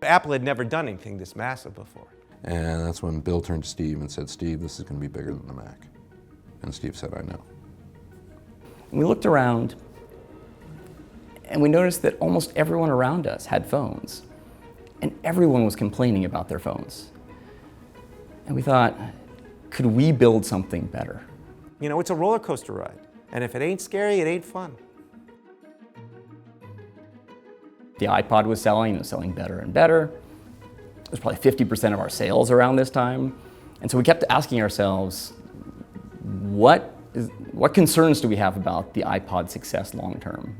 Apple had never done anything this massive before. And that's when Bill turned to Steve and said, Steve, this is going to be bigger than the Mac. And Steve said, I know. We looked around and we noticed that almost everyone around us had phones. And everyone was complaining about their phones. And we thought, could we build something better? You know, it's a roller coaster ride. And if it ain't scary, it ain't fun. The iPod was selling, it was selling better and better. It was probably 50% of our sales around this time. And so we kept asking ourselves, what concerns do we have about the iPod success long term?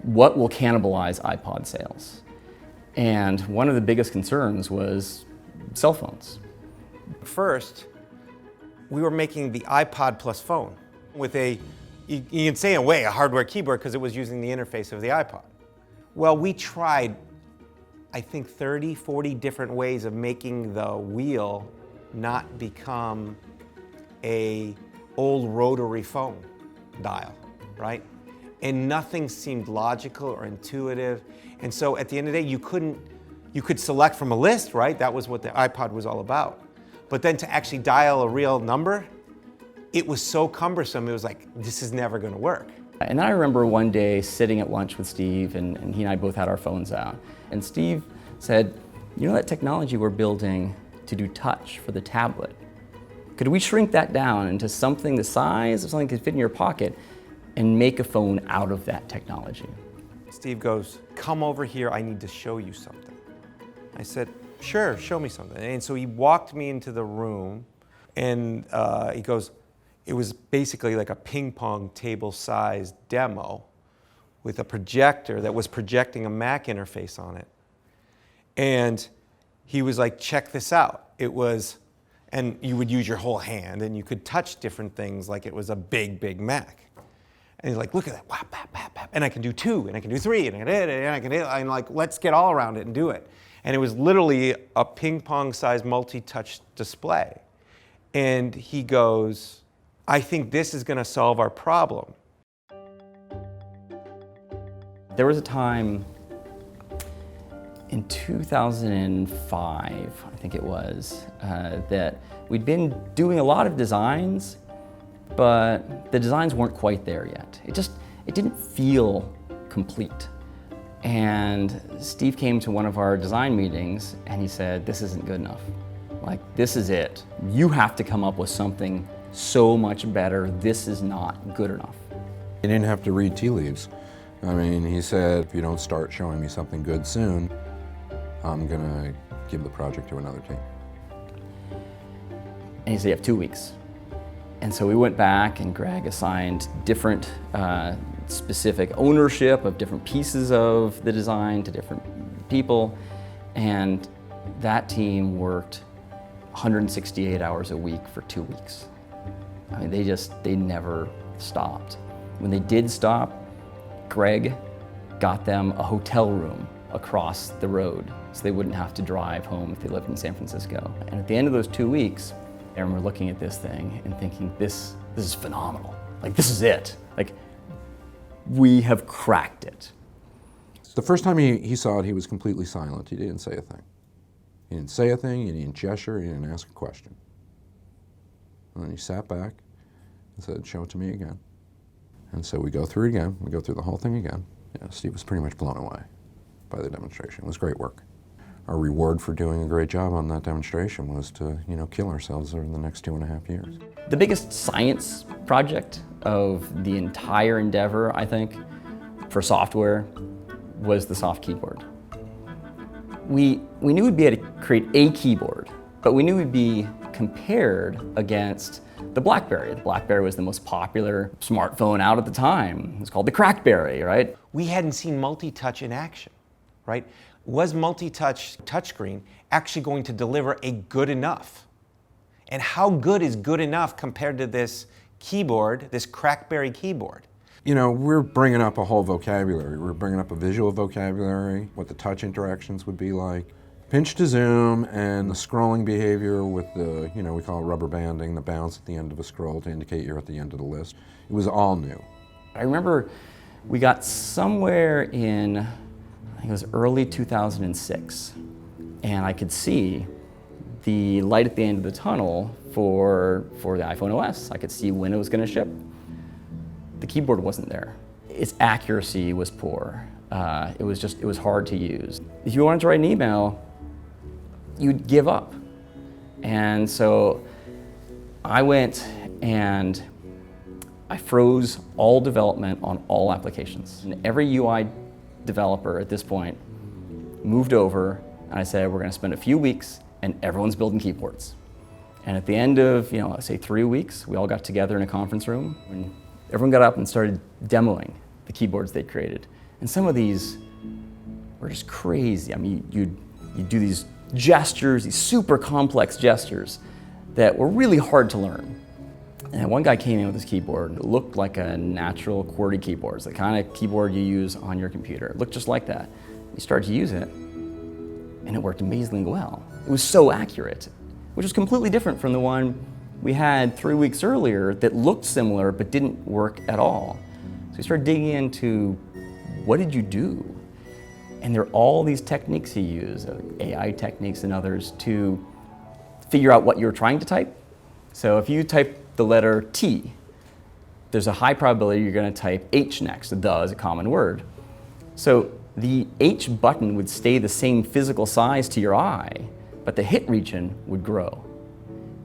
What will cannibalize iPod sales? And one of the biggest concerns was cell phones. First, we were making the iPod plus phone with you can say in a way, a hardware keyboard because it was using the interface of the iPod. Well, we tried, I think, 30, 40 different ways of making the wheel not become a old rotary phone dial, right? And nothing seemed logical or intuitive. And so at the end of the day, you could select from a list, right? That was what the iPod was all about. But then to actually dial a real number, it was so cumbersome, it was like, this is never gonna work. And then I remember one day sitting at lunch with Steve, and he and I both had our phones out. And Steve said, you know that technology we're building to do touch for the tablet? Could we shrink that down into something the size of something that could fit in your pocket and make a phone out of that technology? Steve goes, come over here, I need to show you something. I said, sure, show me something. And so he walked me into the room, and he goes, it was basically like a ping pong table sized demo with a projector that was projecting a Mac interface on it. And he was like, check this out. It was, and you would use your whole hand and you could touch different things like it was a big, big Mac. And he's like, look at that, whap, whap, whap, whap. And I can do 2, and I can do 3, and I can I'm like, let's get all around it and do it. And it was literally a ping pong sized multi-touch display. And he goes, I think this is gonna solve our problem. There was a time in 2005, I think it was, that we'd been doing a lot of designs, but the designs weren't quite there yet. It didn't feel complete. And Steve came to one of our design meetings and he said, this isn't good enough. Like, this is it. You have to come up with something so much better. This is not good enough. He didn't have to read tea leaves. I mean, he said, if you don't start showing me something good soon, I'm gonna give the project to another team. And he said, you have 2 weeks. And so we went back and Greg assigned different specific ownership of different pieces of the design to different people. And that team worked 168 hours a week for 2 weeks. I mean, they never stopped. When they did stop, Greg got them a hotel room across the road so they wouldn't have to drive home if they lived in San Francisco. And at the end of those 2 weeks, I remember looking at this thing and thinking, this is phenomenal. Like, this is it. Like, we have cracked it. The first time he saw it, he was completely silent. He didn't say a thing. He didn't say a thing, he didn't gesture, he didn't ask a question. And then he sat back and said, show it to me again. And so we go through it again, we go through the whole thing again. Yeah, Steve was pretty much blown away by the demonstration. It was great work. Our reward for doing a great job on that demonstration was to, kill ourselves over the next 2.5 years. The biggest science project of the entire endeavor, I think, for software was the soft keyboard. We knew we'd be able to create a keyboard, but we knew we'd be compared against the BlackBerry. The BlackBerry was the most popular smartphone out at the time. It was called the Crackberry, right? We hadn't seen multi-touch in action, right? Was multi-touch touchscreen actually going to deliver a good enough? And how good is good enough compared to this keyboard, this Crackberry keyboard? We're bringing up a whole vocabulary. We're bringing up a visual vocabulary, what the touch interactions would be like. Pinch to zoom and the scrolling behavior with the, we call it rubber banding, the bounce at the end of a scroll to indicate you're at the end of the list. It was all new. I remember we got somewhere in, I think it was early 2006, and I could see the light at the end of the tunnel for the iPhone OS. I could see when it was going to ship. The keyboard wasn't there. Its accuracy was poor. It was hard to use. If you wanted to write an email, you'd give up. And so I went and I froze all development on all applications. And every UI developer at this point moved over, and I said, we're going to spend a few weeks and everyone's building keyboards. And at the end of, let's say 3 weeks, we all got together in a conference room and everyone got up and started demoing the keyboards they created. And some of these were just crazy. I mean, you'd do these gestures, these super complex gestures that were really hard to learn. And one guy came in with his keyboard. It looked like a natural QWERTY keyboard. It's the kind of keyboard you use on your computer. It looked just like that. We started to use it, and it worked amazingly well. It was so accurate, which was completely different from the one we had 3 weeks earlier that looked similar but didn't work at all. So we started digging into, what did you do? And there are all these techniques you use, AI techniques and others, to figure out what you're trying to type. So if you type the letter T, there's a high probability you're going to type H next. The is a common word. So the H button would stay the same physical size to your eye, but the hit region would grow.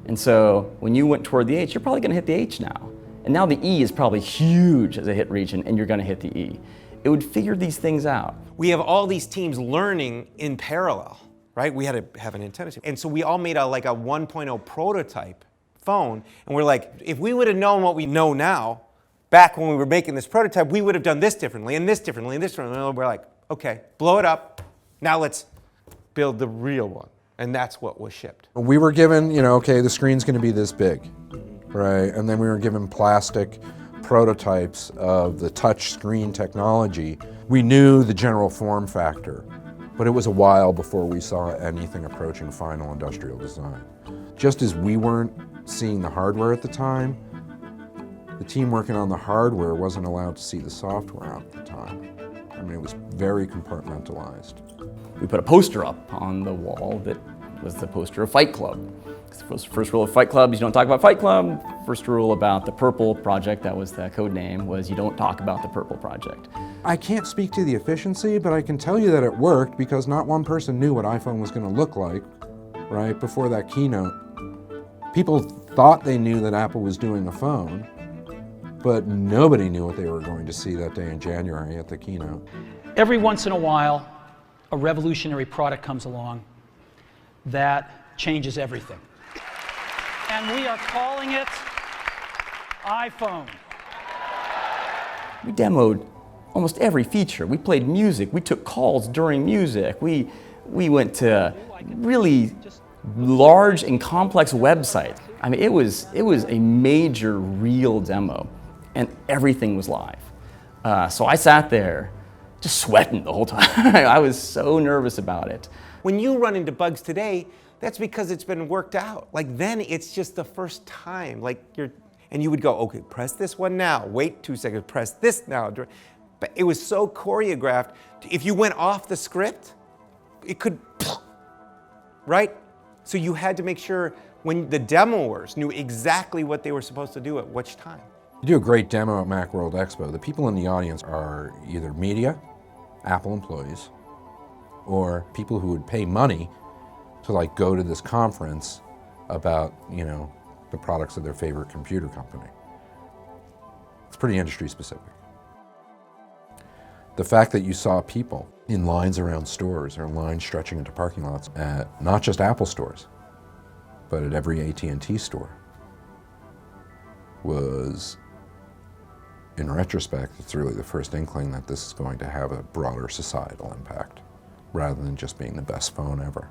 And so when you went toward the H, you're probably going to hit the H now. And now the E is probably huge as a hit region, and you're going to hit the E. It would figure these things out. We have all these teams learning in parallel, right? We had to have an antenna team. And so we all made a 1.0 prototype phone, and we're like, if we would have known what we know now, back when we were making this prototype, we would have done this differently, and this differently, and this differently. And we're like, okay, blow it up. Now let's build the real one. And that's what was shipped. We were given, okay, the screen's going to be this big, right? And then we were given plastic prototypes of the touch screen technology. We knew the general form factor, but it was a while before we saw anything approaching final industrial design. Just as we weren't seeing the hardware at the time, the team working on the hardware wasn't allowed to see the software at the time. I mean, it was very compartmentalized. We put a poster up on the wall that was the poster of Fight Club. First rule of Fight Club is you don't talk about Fight Club. First rule about the Purple Project, that was the code name, was you don't talk about the Purple Project. I can't speak to the efficiency, but I can tell you that it worked because not one person knew what iPhone was going to look like, right, before that keynote. People thought they knew that Apple was doing a phone, but nobody knew what they were going to see that day in January at the keynote. Every once in a while, a revolutionary product comes along that changes everything. And we are calling it iPhone. We demoed almost every feature. We played music. We took calls during music. We went to really large and complex websites. I mean, it was a major real demo, and everything was live. So I sat there just sweating the whole time. I was so nervous about it. When you run into bugs today, that's because it's been worked out. Then it's just the first time. And you would go, okay, press this one now. Wait 2 seconds, press this now. But it was so choreographed. If you went off the script, it could, right? So you had to make sure when the demoers knew exactly what they were supposed to do at which time. You do a great demo at Macworld Expo. The people in the audience are either media, Apple employees, or people who would pay money to go to this conference about, the products of their favorite computer company. It's pretty industry specific. The fact that you saw people in lines around stores or lines stretching into parking lots at not just Apple stores, but at every AT&T store was, in retrospect, it's really the first inkling that this is going to have a broader societal impact rather than just being the best phone ever.